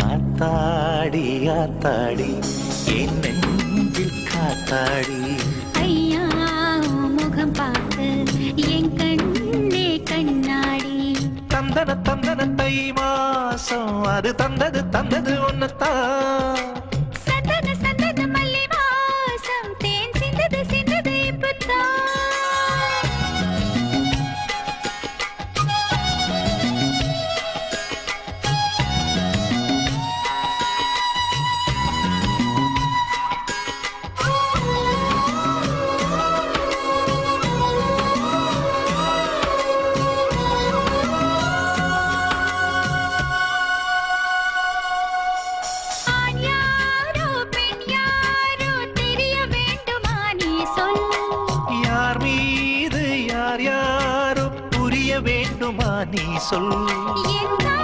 ஆத்தாடி ஆத்தாடி என் நெஞ்சில் காத்தாடி ஐயா முகம் பார்த்து என் கண்ணே கண்ணாடி தந்தன தந்தன தை மாசம் அது தந்தது தந்தது ஒன்னத்தான் சந்தன சந்தன மல்லி வாசம் தேன் சிந்தது சிந்தது இப்பத்தான் வேண்டுமா நீ சொல்.